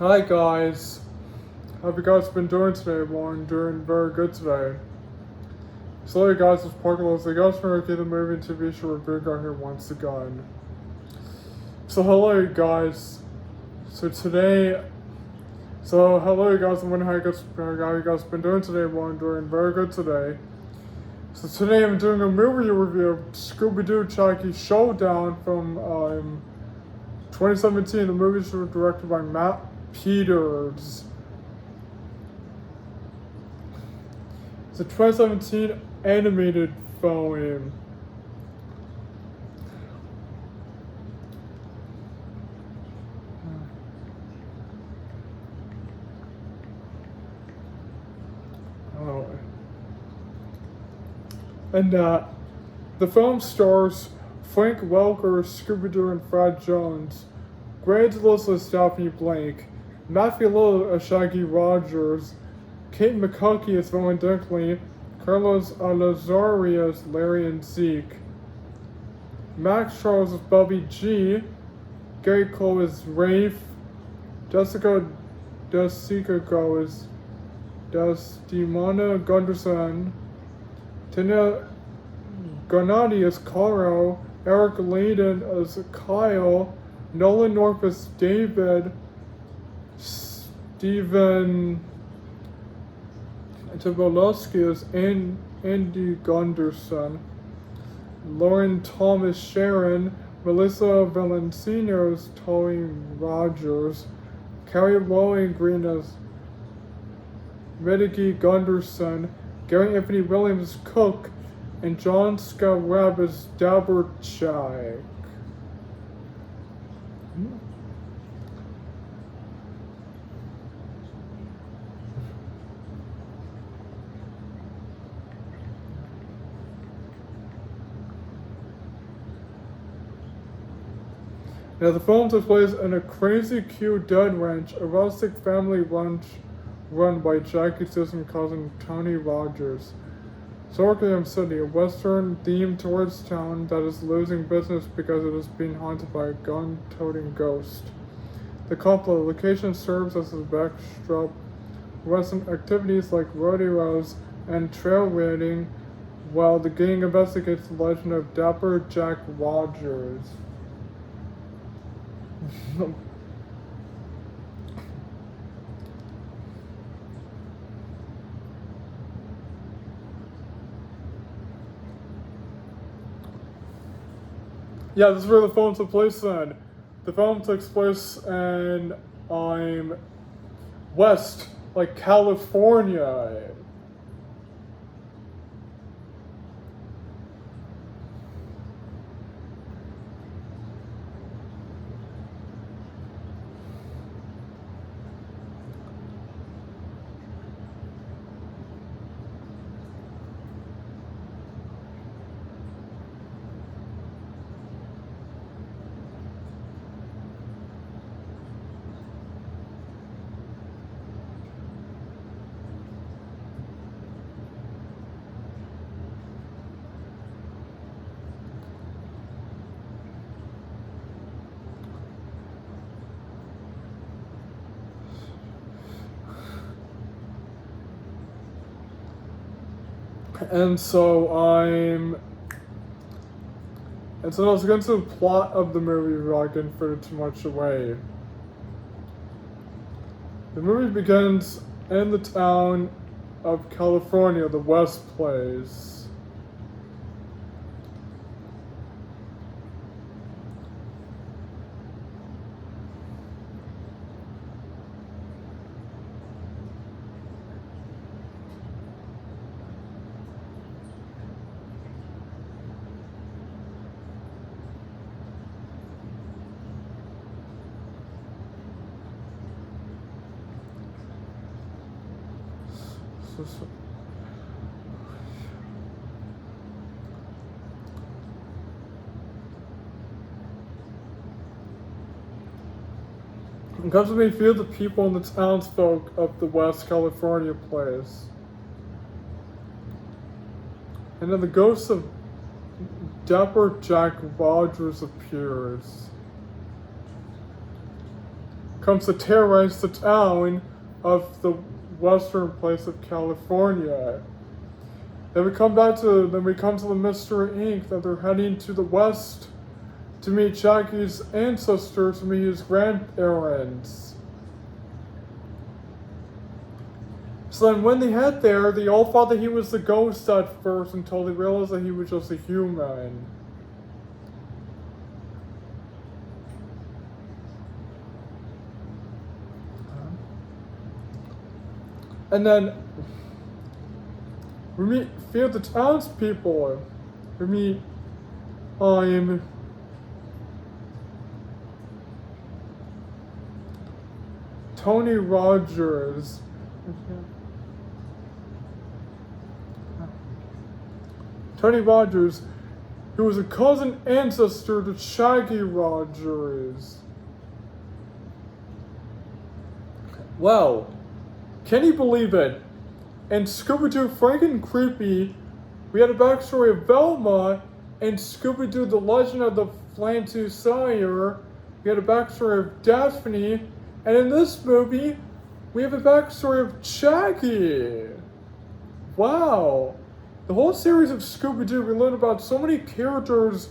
Hi guys, how have you guys been doing today? Well, I'm doing very good today. So hey guys, it's Parker. The guys from the movie and TV show review guy here once again. So hello guys. Hello guys, I'm wondering how you guys been doing today? Well, I'm doing very good today. So today I'm doing a movie review of Scooby-Doo Shaggy Showdown from 2017. The movie was directed by Matt Peters. It's a 2017 animated film. Oh. And the film stars Frank Welker, Scooby-Doo, and Fred Jones, Grant Elizabeth, Daphne Blake, Matthew Little as Shaggy Rogers, Kate McCulkey as Rowan Dinkley, Carlos Alazari as Larry and Zeke, Max Charles as Bubby G, Gary Cole as Rafe, Jessica Desica as Desdemona Gunderson, Tina Gennady as Carl, Eric Layden as Kyle, Nolan North as David, Stephen Tobolowsky as Andy Gunderson, Lauren Thomas Sharon, Melissa Valencino as Tony Rogers, Carrie Rowling Green as Medigi Gunderson, Gary Anthony Williams Cook, and John Scott Webb as Dabber Chag. Now the film takes place in a crazy cute dead ranch, a rustic family ranch run by Jackie's distant cousin Tony Rogers. Sorghum City, a western-themed tourist town that is losing business because it is being haunted by a gun-toting ghost. The location serves as a backdrop for recent activities like rodeos and trail riding, while the gang investigates the legend of Dapper Jack Rogers. Yeah, this is where the film took place then. The film takes place in west, like California. And so let's get into the plot of the movie without getting further too much away. The movie begins in the town of California, the West Place. It comes to me feel the people and the townsfolk of the West California place. And then the ghost of Dapper Jack Rogers appears. comes to terrorize the town of the western place of California. Then we come to the Mystery Inc. that they're heading to the west to meet Shaggy's ancestors, to meet his grandparents. So then when they head there, they all thought that he was the ghost at first until they realized that he was just a human. And then we meet a few of the townspeople. We meet Tony Rogers. Tony Rogers, who was a cousin ancestor to Shaggy Rogers. Wow, can you believe it? In Scooby-Doo Franken Creepy, we had a backstory of Velma, and Scooby-Doo The Legend of the Flantu Sire, we had a backstory of Daphne, and in this movie, we have a backstory of Shaggy. Wow. The whole series of Scooby-Doo, we learned about so many characters.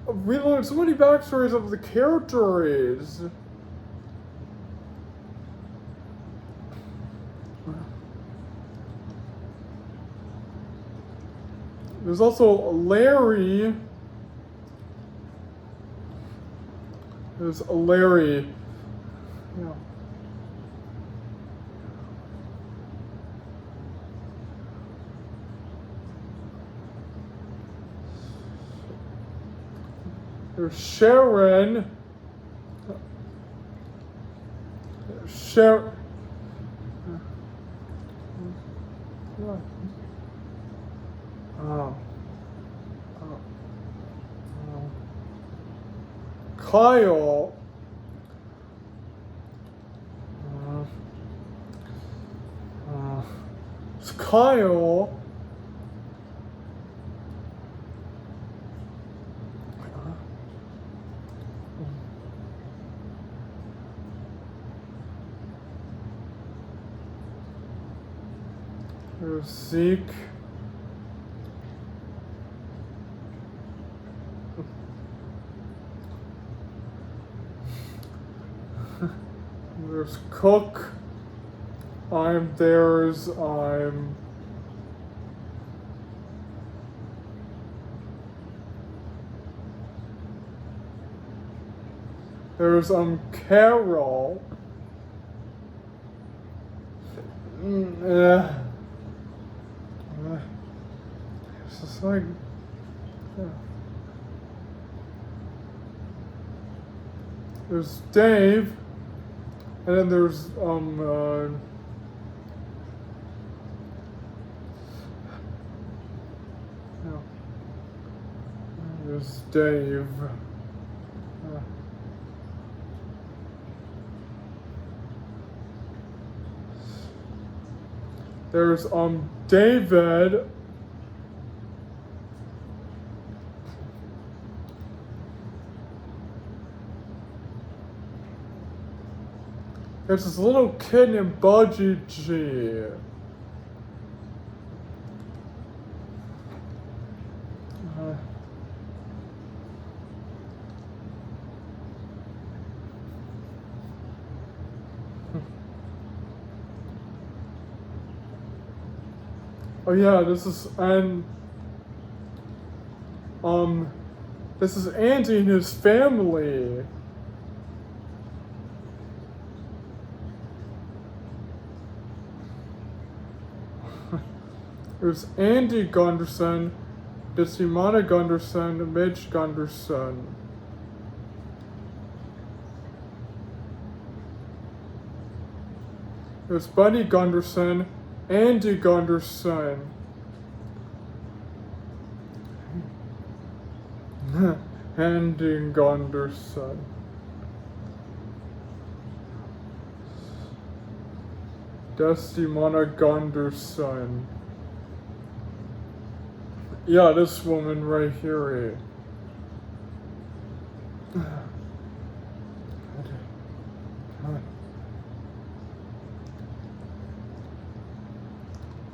We learned so many backstories of the characters. There's also Larry. There's Larry. Yeah. There's Sharon. Sharon. Kyle. It's Kyle. There's Zeke. There's Cook. There's Carol. It's just like, yeah. There's Dave, and then there's there's Dave. There's David. There's this little kid named Budgie G. Oh yeah, this is Andy and his family. There's Andy Gunderson, Simona Gunderson, and Midge Gunderson. There's Buddy Gunderson, Andy Gunderson. Andy Gunderson. Simona Gunderson. Yeah, this woman right here.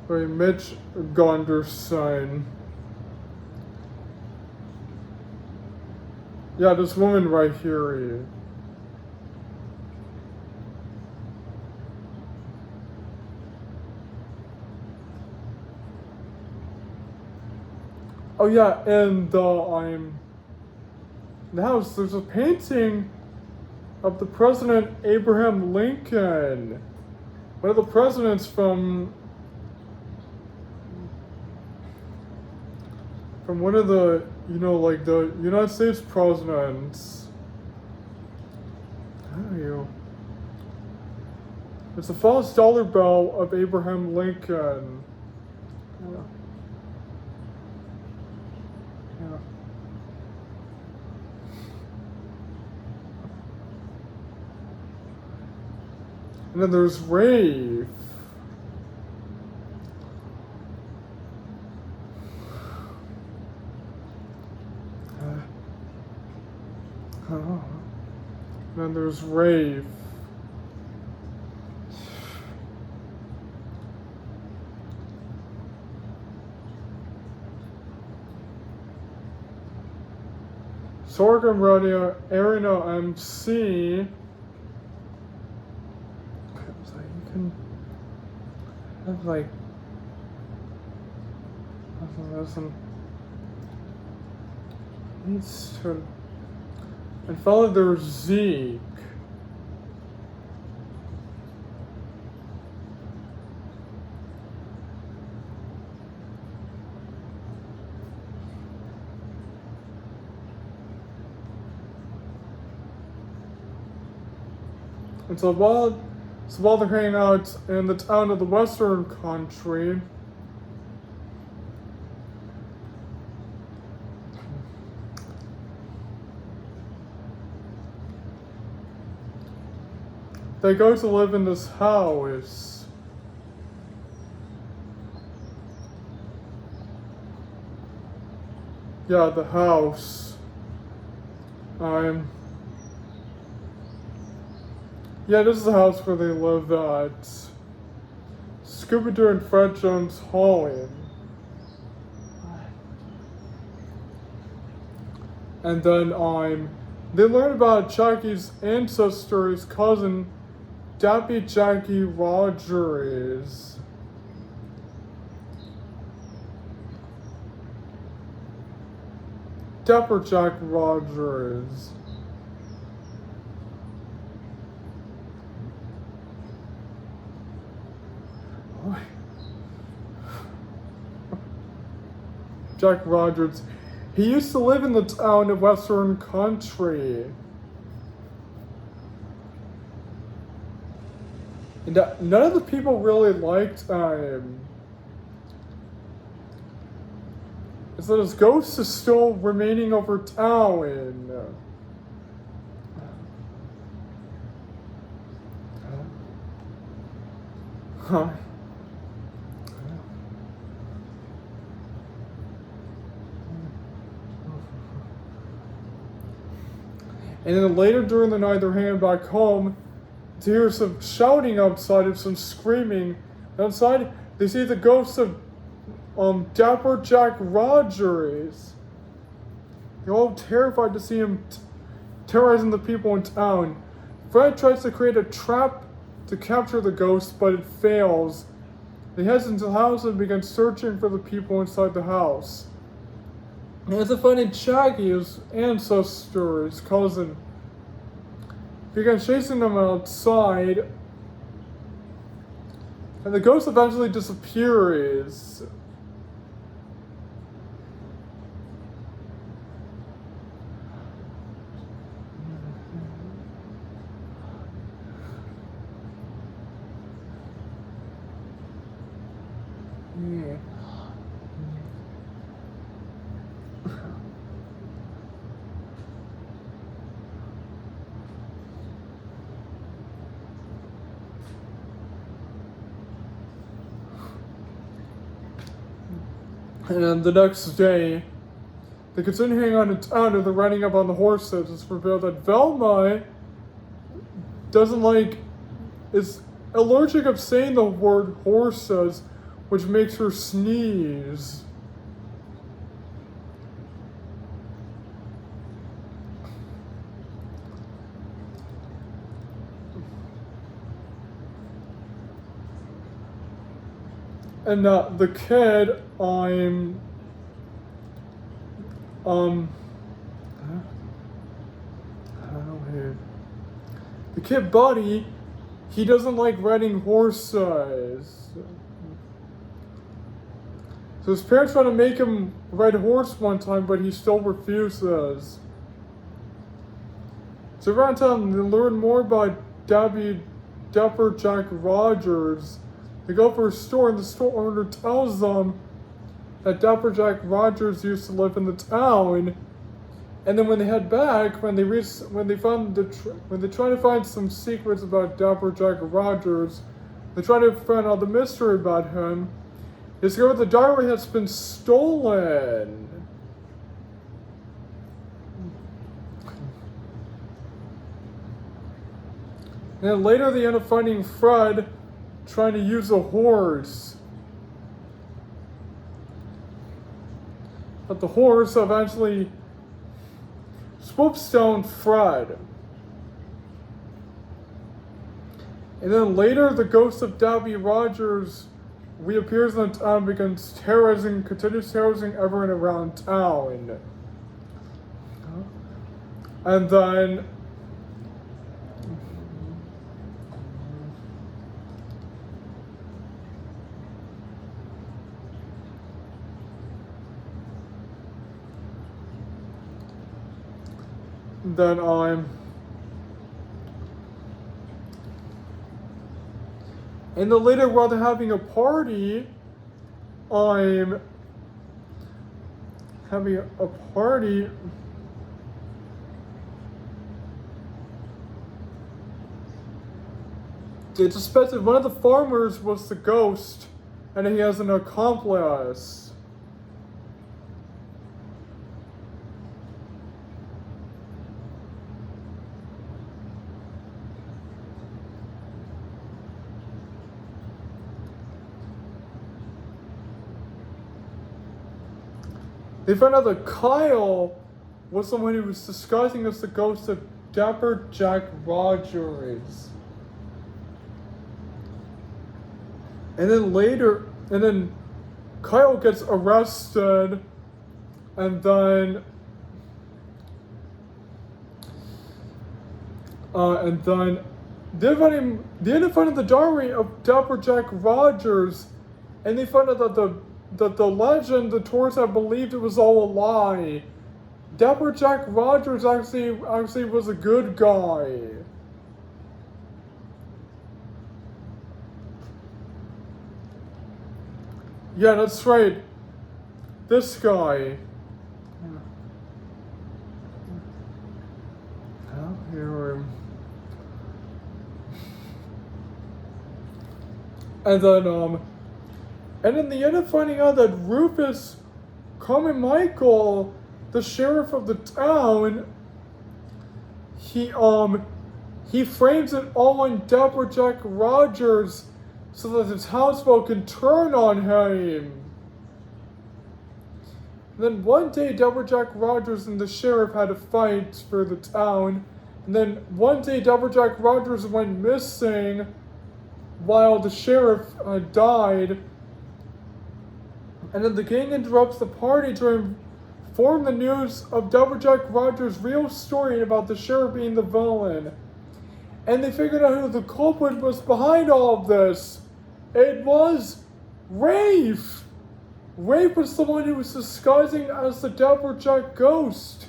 by Mitch Gunderson. Yeah, this woman right here. Oh yeah, and the house. There's a painting of the President Abraham Lincoln, one of the presidents from one of the, like the United States presidents. How do you? It's a false dollar bill of Abraham Lincoln. Yeah. Yeah. And then there's Rafe. And then there's Rafe. Sorghum Radio, Arena MC. So you can have like listen. Needs to and follow their Zeke. And so while they're hanging out in the town of the Western Country, they go to live in this house. Yeah, the house. Yeah, this is the house where they live at. Scooby-Doo and Fred Jones Holland. And then they learn about Shaggy's ancestor, his cousin, Dappy Jackie Rogers. Dapper Jack Rogers. Jack Rogers. He used to live in the town of Western Country. And none of the people really liked him. It's that his ghost is still remaining over town. Huh. And then later during the night, they're heading back home to hear some shouting outside and some screaming. Outside, they see the ghost of Dapper Jack Rogers. They're all terrified to see him terrorizing the people in town. Fred tries to create a trap to capture the ghost, but it fails. He heads into the house and begins searching for the people inside the house. He ends up finding Shaggy, his ancestor, his cousin. He begins chasing them outside. And the ghost eventually disappears. Yeah. And then the next day, they continue hanging out in town and they're riding up on the horses. It's revealed that Velma is allergic of saying the word horses which makes her sneeze. And the kid, the kid Buddy, he doesn't like riding horses. So his parents try to make him ride a horse one time, but he still refuses. So around town, they learn more about Dapper Jack Rogers. They go for a store, and the store owner tells them that Dapper Jack Rogers used to live in the town. And then when they head back, when they try to find some secrets about Dapper Jack Rogers, they try to find out the mystery about him. They discover the diary has been stolen. And then later they end up finding Fred trying to use a horse. But the horse eventually swoops down Fred. And then later the ghost of Davy Rogers reappears in the town and continues terrorizing everyone around town. And then and then later while they're having a party, it's suspected one of the farmers was the ghost, and he has an accomplice. They found out that Kyle was someone who was disguising as the ghost of Dapper Jack Rogers. And then Kyle gets arrested, and then they end up finding the diary of Dapper Jack Rogers, and they find out that the legend, the tourists have believed it was all a lie. Dapper Jack Rogers actually was a good guy. Yeah, that's right. This guy. And then they end up finding out that Rufus Carmichael, the sheriff of the town, he frames it all on Dapper Jack Rogers so that the townsfolk can turn on him. And then one day, Dapper Jack Rogers and the sheriff had a fight for the town. And then one day, Dapper Jack Rogers went missing while the sheriff died. And then the gang interrupts the party to inform the news of Dapper Jack Rogers' real story about the sheriff being the villain. And they figured out who the culprit was behind all of this. It was Rafe. Rafe was the one who was disguising as the Dapper Jack ghost.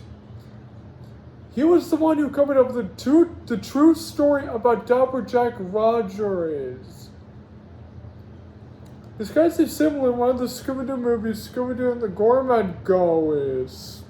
He was the one who covered up the true story about Dapper Jack Rogers. This guy seems similar in one of the Scooby-Doo movies, Scooby-Doo and the Gourmet Ghost.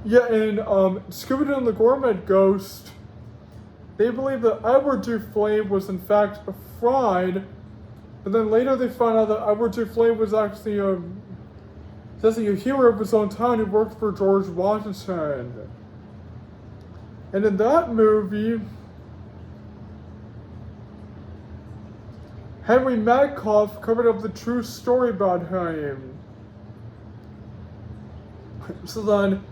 Yeah, in Scooby-Doo and the Gourmet Ghost, they believe that Edward Dufresne was in fact fried, but then later they found out that Edward Dufresne was actually a hero of his own time who worked for George Washington. And in that movie, Henry Metcalf covered up the true story about him. So then,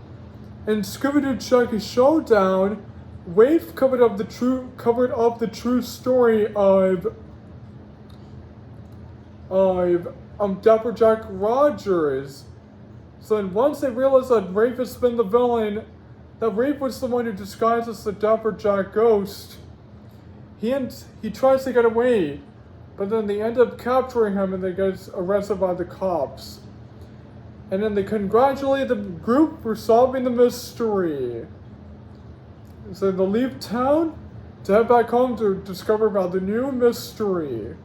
in Scooby-Doo Shaggy Showdown, Rafe covered up the true story of Dapper Jack Rogers. So then once they realized that Rafe has been the villain, that Rafe was the one who disguised as the Dapper Jack ghost, he tries to get away, but then they end up capturing him and they get arrested by the cops. And then they congratulate the group for solving the mystery. So they leave town to head back home to discover about the new mystery.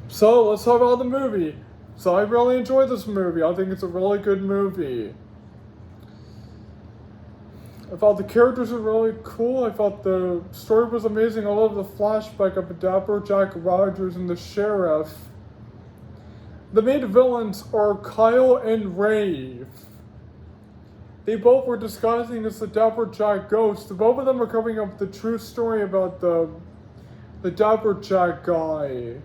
So let's talk about the movie. So I really enjoyed this movie. I think it's a really good movie. I thought the characters were really cool. I thought the story was amazing. I love the flashback of Dapper Jack Rogers and the sheriff. The main villains are Kyle and Rafe. They both were disguising as the Dapper Jack ghost. Both of them are covering up the true story about the Dapper Jack guy.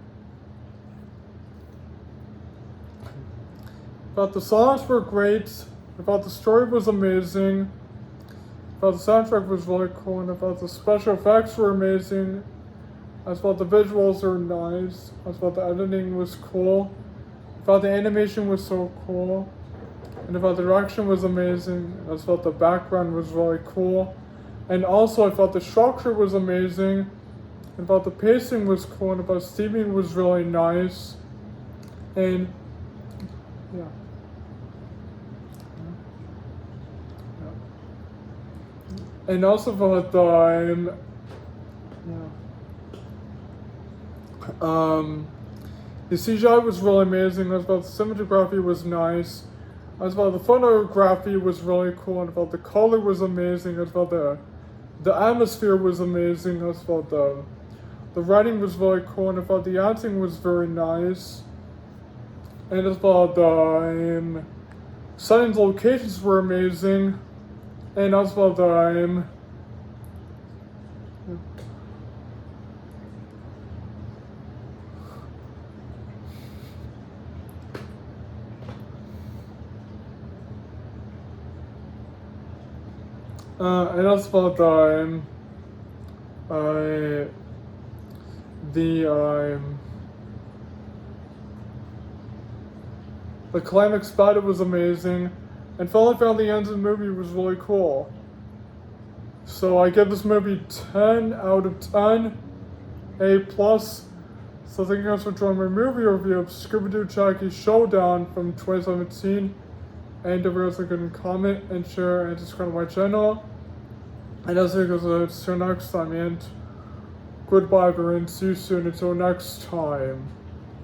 I thought the songs were great. I thought the story was amazing. I thought the soundtrack was really cool, and I thought the special effects were amazing. I thought the visuals were nice. I thought the editing was cool. I thought the animation was so cool. And I thought the direction was amazing. I thought the background was really cool. And also I thought the structure was amazing. I thought the pacing was cool, and I thought Steven was really nice. And yeah. And also thought the CGI was really amazing. I thought the cinematography was nice. I thought the photography was really cool. And I thought the color was amazing. I thought the atmosphere was amazing. I thought the writing was really cool. And I thought the acting was very nice. And I thought the settings, locations were amazing. And I thought the and also about the climax battle was amazing, and finally found the end of the movie was really cool. So I give this movie 10 out of 10, A+. So thank you guys for joining my movie review of Scooby-Doo Shaggy Showdown from 2017. And don't forget to go and comment and share and subscribe to my channel. And as you guys, see you next time, and goodbye everyone, see you soon until next time.